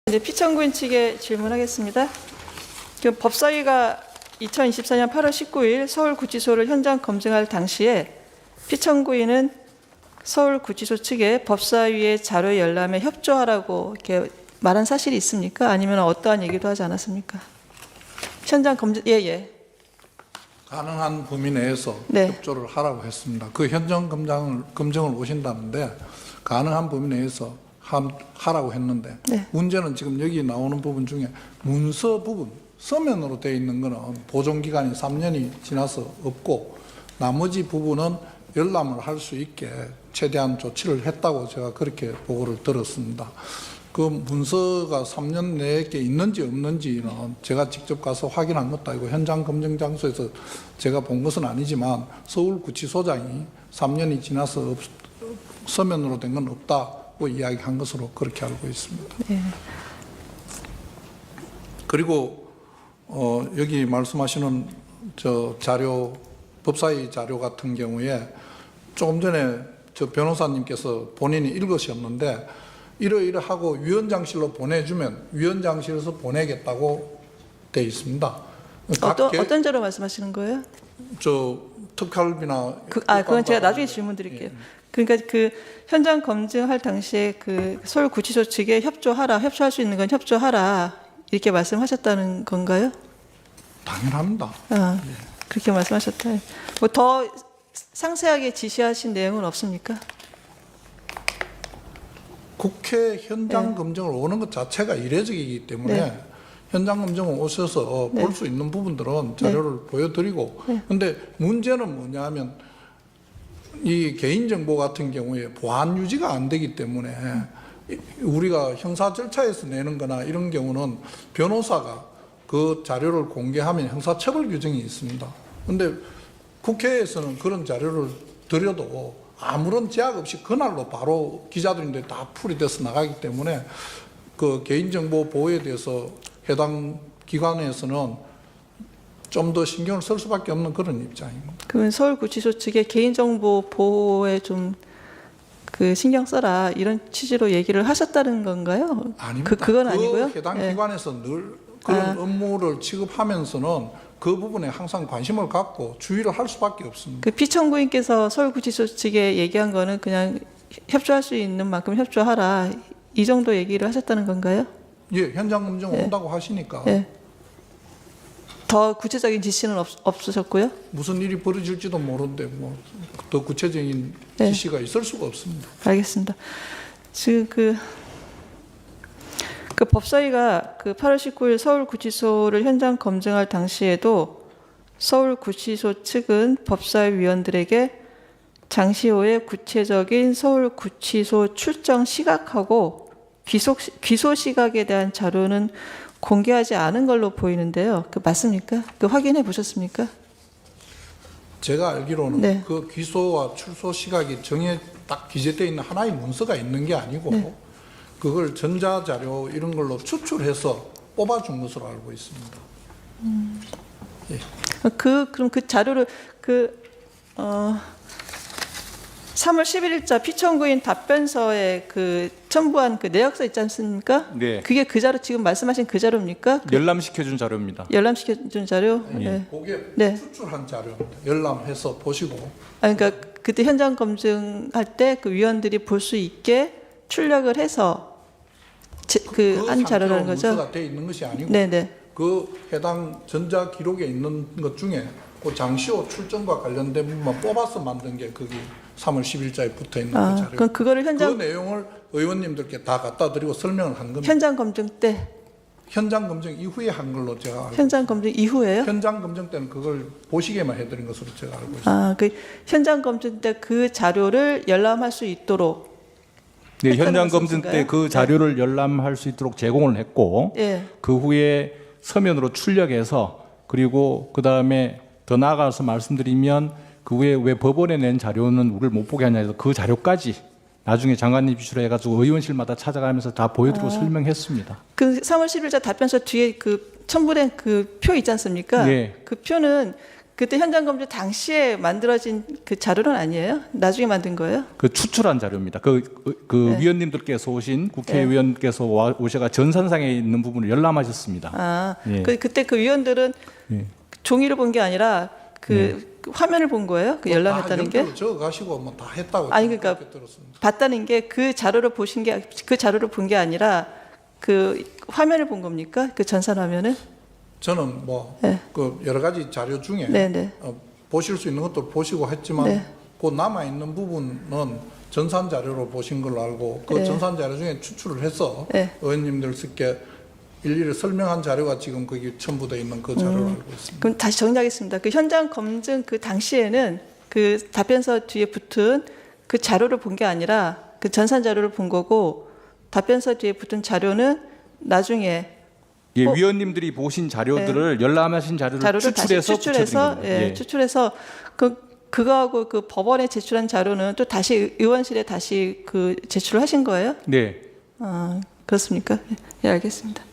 이제 피청구인 측에 질문하겠습니다. 그 법사위가 2024년 8월 19일 서울구치소를 현장 검증할 당시에 피청구인은 서울구치소 측에 법사위의 자료 열람에 협조하라고 이렇게 말한 사실이 있습니까? 아니면 어떠한 얘기도 하지 않았습니까? 현장 검증 예. 가능한 범위 내에서 네. 협조를 하라고 했습니다. 그 현장 검증을 오신다는데 가능한 범위 내에서 하라고 했는데 네. 문제는 지금 여기 나오는 부분 중에 문서 부분, 서면으로 되어 있는 거는 보존기간이 3년이 지나서 없고 나머지 부분은 열람을 할 수 있게 최대한 조치를 했다고 제가 그렇게 보고를 들었습니다. 그 문서가 3년 내에 있는지 없는지는 제가 직접 가서 확인한 것도 아니고 현장 검증 장소에서 제가 본 것은 아니지만 서울구치소장이 3년이 지나서 서면으로 된 건 없다고 이야기한 것으로 그렇게 알고 있습니다. 네. 그리고 여기 말씀하시는 저 자료, 법사위 자료 같은 경우에 조금 전에 저 변호사님께서 본인이 읽으셨는데 이러이러하고 위원장실로 보내주면 위원장실에서 보내겠다고 돼 있습니다. 어떤 자료 말씀하시는 거예요? 저 특활비나 그건 제가 나중에 질문 드릴게요. 그러니까 그 현장 검증할 당시에 그 서울구치소 측에 협조할 수 있는 건 협조하라 이렇게 말씀하셨다는 건가요? 당연합니다. 그렇게 말씀하셨다. 뭐 더 상세하게 지시하신 내용은 없습니까? 국회 현장 검증을 오는 것 자체가 이례적이기 때문에 현장 검증을 오셔서 볼 수 있는 부분들은 자료를 보여드리고 근데 문제는 뭐냐면 이 개인정보 같은 경우에 보안 유지가 안 되기 때문에 우리가 형사 절차에서 내는 거나 이런 경우는 변호사가 그 자료를 공개하면 형사처벌 규정이 있습니다. 근데 국회에서는 그런 자료를 드려도 아무런 제약 없이 그날로 바로 기자들인데 다 풀이돼서 나가기 때문에 그 개인정보 보호에 대해서 해당 기관에서는 좀 더 신경을 쓸 수밖에 없는 그런 입장입니다. 그러면 서울구치소 측에 개인정보 보호에 좀 그 신경 써라 이런 취지로 얘기를 하셨다는 건가요? 아닙니다. 그건 아니고요. 해당 기관에서 늘 그런 업무를 취급하면서는 그 부분에 항상 관심을 갖고 주의를 할 수밖에 없습니다. 그 피청구인께서 서울구치소 측에 얘기한 거는 그냥 협조할 수 있는 만큼 협조하라 이 정도 얘기를 하셨다는 건가요? 예, 현장 검증 온다고 하시니까 더 구체적인 지시는 없으셨고요? 무슨 일이 벌어질지도 모르는데 뭐 더 구체적인 지시가 있을 수가 없습니다. 알겠습니다. 지금 그 법사위가 그 8월 19일 서울구치소를 현장 검증할 당시에도 서울구치소 측은 법사위 위원들에게 장시호의 구체적인 서울구치소 출정 시각하고 귀소 시각에 대한 자료는 공개하지 않은 걸로 보이는데요. 그 맞습니까? 그 확인해 보셨습니까? 제가 알기로는 그 귀소와 출소 시각이 딱 기재되어 있는 하나의 문서가 있는 게 아니고 그걸 전자자료 이런 걸로 추출해서 뽑아준 것으로 알고 있습니다. 예. 그럼 그 자료를 3월 11일자 피청구인 답변서에 그 첨부한 그 내역서 있지 않습니까? 네. 그게 그 자료 지금 말씀하신 그 자료입니까? 열람시켜준 자료입니다. 열람시켜준 자료? 그게 추출한 자료입니다. 열람해서 보시고. 그러니까 그때 현장 검증할 때 그 위원들이 볼 수 있게 출력을 해서 한 자료라는 거죠? 문서가 되어 있는 것이 아니고 그 해당 전자 기록에 있는 것 중에 그 장시호 출정과 관련된 부분만 뽑아서 만든 게 거기 3월 10일자에 붙어 있는 그 자료. 그럼 그거를 그 내용을 의원님들께 다 갖다 드리고 설명을 한 겁니다. 현장 검증 때? 현장 검증 이후에 한 걸로 제가 알고 현장 검증 이후에요? 현장 검증 때는 그걸 보시게만 해드린 것으로 제가 알고 있습니다. 그 현장 검증 때 그 자료를 열람할 수 있도록 네, 현장 검증 때 그 자료를 열람할 수 있도록 제공을 했고 그 후에 서면으로 출력해서 그리고 그 다음에 더 나아가서 말씀드리면 그 후에 왜 법원에 낸 자료는 우리를 못 보게 하냐 해서 그 자료까지 나중에 장관님 비추로 해가지고 의원실마다 찾아가면서 다 보여드리고 설명했습니다. 그 3월 10일자 답변서 뒤에 그 첨부된 그 표 있지 않습니까? 그 표는 그때 현장 검증 당시에 만들어진 그 자료는 아니에요? 나중에 만든 거예요? 그 추출한 자료입니다. 그 위원님들께서 오신 국회의원께서 오셔가 전산상에 있는 부분을 열람하셨습니다. 아, 예. 그때 그 위원들은 예. 종이를 본 게 아니라 그 화면을 본 거예요? 그 열람했다는 게? 적어 가시고 뭐 다 했다고 아니, 그러니까 그렇게 들었습니다. 봤다는 게 그 자료를 보신 게 그 자료를 본 게 아니라 그 화면을 본 겁니까? 그 전산 화면을? 저는 뭐 네. 그 여러 가지 자료 중에 네네. 보실 수 있는 것도 보시고 했지만 네. 그 남아 있는 부분은 전산 자료로 보신 걸로 알고 그 네. 전산 자료 중에 추출을 해서 네. 의원님들께 일일이 설명한 자료가 지금 거기 첨부되어 있는 그 자료를 알고 있습니다. 그럼 다시 정리하겠습니다. 그 현장 검증 그 당시에는 그 답변서 뒤에 붙은 그 자료를 본 게 아니라 그 전산 자료를 본 거고 답변서 뒤에 붙은 자료는 나중에 예, 위원님들이 보신 자료들을 열람하신 자료를 다시 추출해서 추출해서 붙여드린 겁니다. 예. 추출해서 그거하고 그 법원에 제출한 자료는 또 다시 의원실에 다시 그 제출을 하신 거예요? 네. 아, 그렇습니까? 예, 알겠습니다.